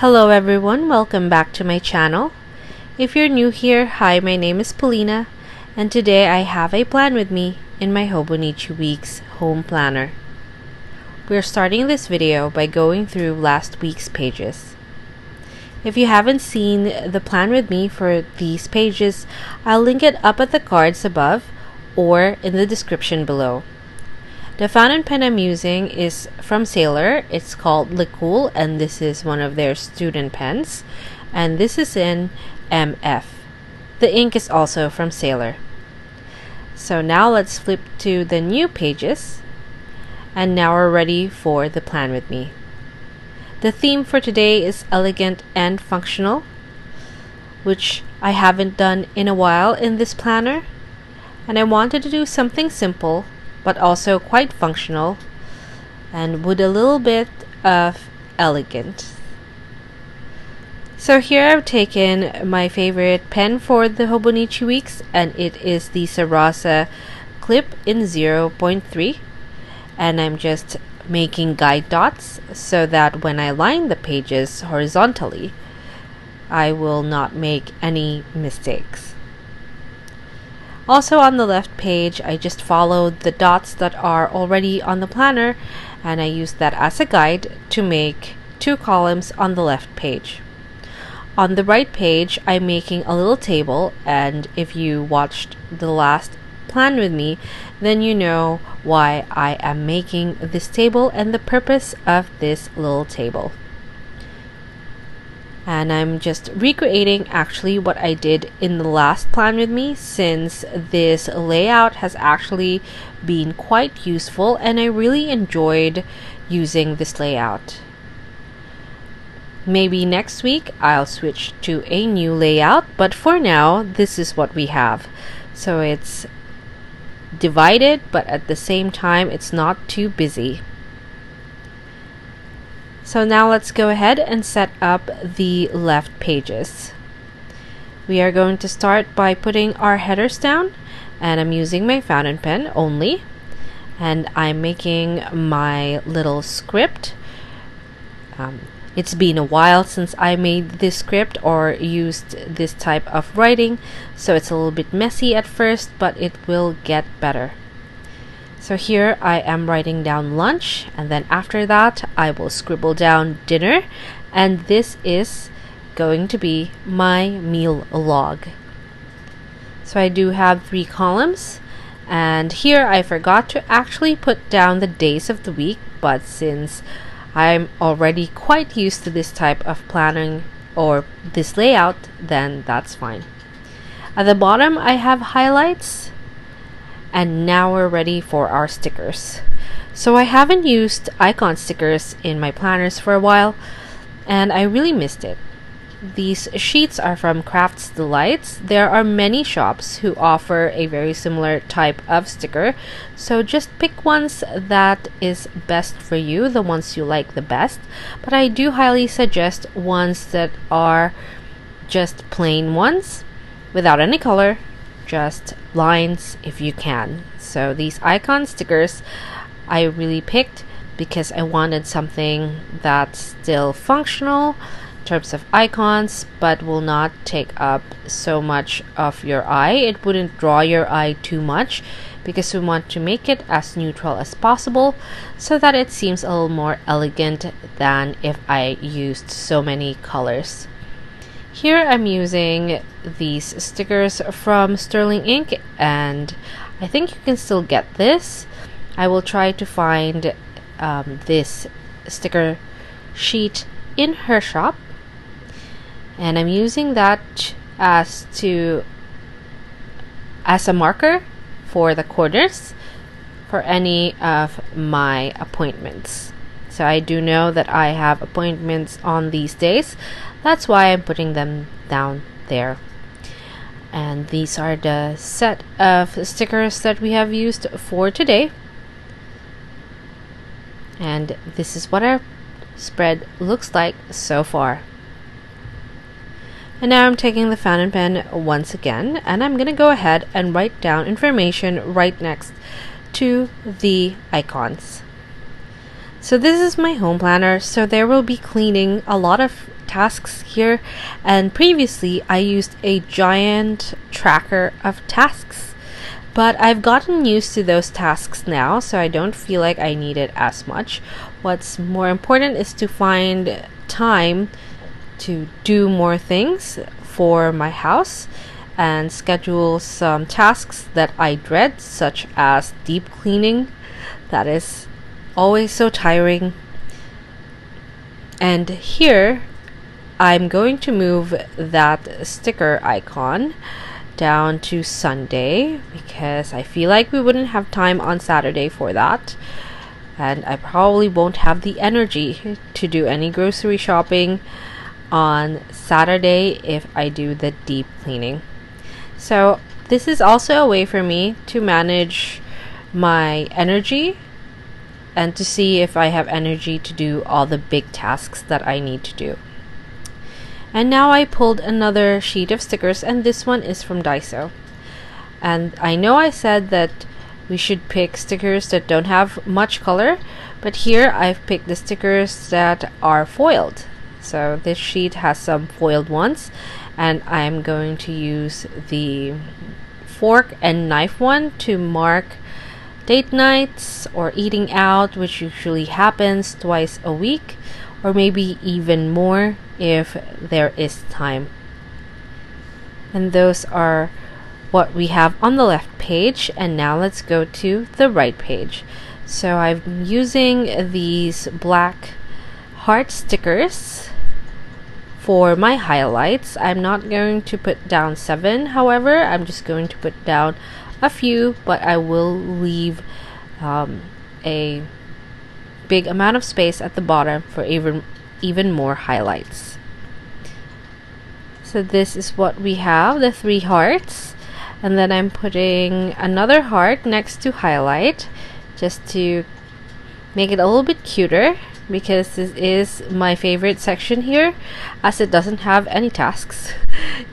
Hello everyone, welcome back to my channel. If you're new here, hi, my name is Paulina, and today I have a plan with me in my Hobonichi Week's home planner. We're starting this video by going through last week's pages. If you haven't seen the plan with me for these pages, I'll link it up at the cards above or in the description below. The fountain pen I'm using is from 𝒉𝒉𝒅. It's called 𝒉𝒉𝒅𝒄, and this is one of their student pens. And this is in MF. The ink is also from 𝒉𝒉𝒅. So now let's flip to the new pages. And now we're ready for the plan with me. The theme for today is elegant and functional, which I haven't done in a while in this planner. And I wanted to do something simple but also quite functional and with a little bit of elegant. So here I've taken my favorite pen for the Hobonichi Weeks, and it is the Sarasa Clip in 0.3, and I'm just making guide dots so that when I line the pages horizontally I will not make any mistakes. Also on the left page, I just followed the dots that are already on the planner, and I used that as a guide to make 2 columns on the left page. On the right page, I'm making a little table, and if you watched the last plan with me, then you know why I am making this table and the purpose of this little table. And I'm just recreating actually what I did in the last plan with me, since this layout has actually been quite useful and I really enjoyed using this layout. Maybe next week I'll switch to a new layout, but for now this is what we have. So it's divided, but at the same time it's not too busy. So now let's go ahead and set up the left pages. We are going to start by putting our headers down, and I'm using my fountain pen only, and I'm making my little script. It's been a while since I made this script or used this type of writing, so it's a little bit messy at first, but it will get better. So here I am writing down lunch, and then after that I will scribble down dinner, and this is going to be my meal log. So I do have 3 columns, and here I forgot to actually put down the days of the week, but since I'm already quite used to this type of planning or this layout, then that's fine. At the bottom I have highlights. And now we're ready for our stickers. So I haven't used icon stickers in my planners for a while, and I really missed it. These sheets are from Crafts Delights. There are many shops who offer a very similar type of sticker, so just pick ones that is best for you, the ones you like the best. But I do highly suggest ones that are just plain ones without any color, just lines if you can. So these icon stickers I really picked because I wanted something that's still functional in terms of icons, but will not take up so much of your eye. It wouldn't draw your eye too much because we want to make it as neutral as possible so that it seems a little more elegant than if I used so many colors. Here I'm using these stickers from Sterling Ink, and I think you can still get this. I will try to find this sticker sheet in her shop, and I'm using that as a marker for the corners for any of my appointments. So I do know that I have appointments on these days. That's why I'm putting them down there. And these are the set of stickers that we have used for today. And this is what our spread looks like so far. And now I'm taking the fountain pen once again, and I'm going to go ahead and write down information right next to the icons. So this is my home planner, so there will be cleaning a lot of tasks here, and previously I used a giant tracker of tasks, but I've gotten used to those tasks now, so I don't feel like I need it as much. What's more important is to find time to do more things for my house and schedule some tasks that I dread, such as deep cleaning. That is always so tiring. And here I'm going to move that sticker icon down to Sunday because I feel like we wouldn't have time on Saturday for that, and I probably won't have the energy to do any grocery shopping on Saturday if I do the deep cleaning. So this is also a way for me to manage my energy and to see if I have energy to do all the big tasks that I need to do. And now I pulled another sheet of stickers, and this one is from Daiso. And I know I said that we should pick stickers that don't have much color, but here I've picked the stickers that are foiled. So this sheet has some foiled ones, and I'm going to use the fork and knife one to mark date nights or eating out, which usually happens twice a week, or maybe even more if there is time. And those are what we have on the left page, and now let's go to the right page. So I'm using these black heart stickers for my highlights. I'm not going to put down 7, however, I'm just going to put down a few, but I will leave a big amount of space at the bottom for even more highlights. So this is what we have, the 3 hearts, and then I'm putting another heart next to highlight just to make it a little bit cuter, because this is my favorite section here, as it doesn't have any tasks.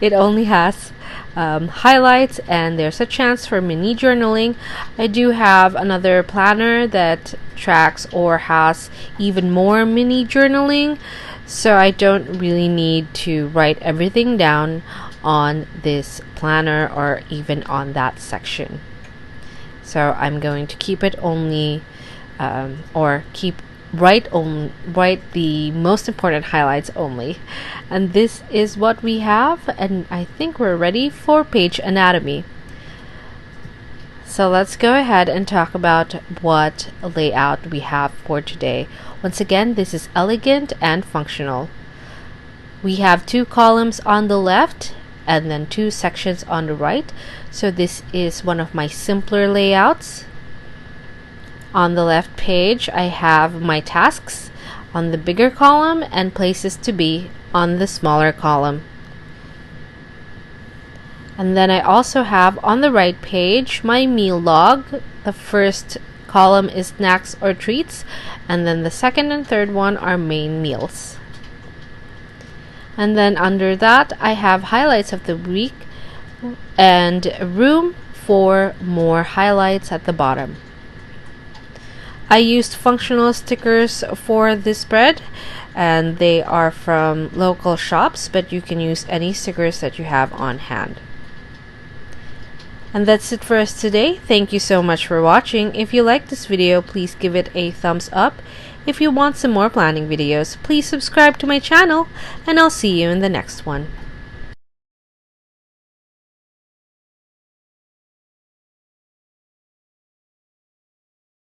It only has highlights, and there's a chance for mini journaling. I do have another planner that tracks or has even more mini journaling, so I don't really need to write everything down on this planner or even on that section. So I'm going to keep it only write the most important highlights only. And this is what we have, and I think we're ready for page anatomy. So let's go ahead and talk about what layout we have for today. Once again, this is elegant and functional. We have 2 columns on the left and then 2 sections on the right. So this is one of my simpler layouts. On the left page, I have my tasks on the bigger column and places to be on the smaller column. And then I also have on the right page my meal log. The first column is snacks or treats, and then the second and third one are main meals. And then under that, I have highlights of the week and room for more highlights at the bottom. I used functional stickers for this spread, and they are from local shops, but you can use any stickers that you have on hand. And that's it for us today. Thank you so much for watching. If you liked this video, please give it a thumbs up. If you want some more planning videos, please subscribe to my channel, and I'll see you in the next one.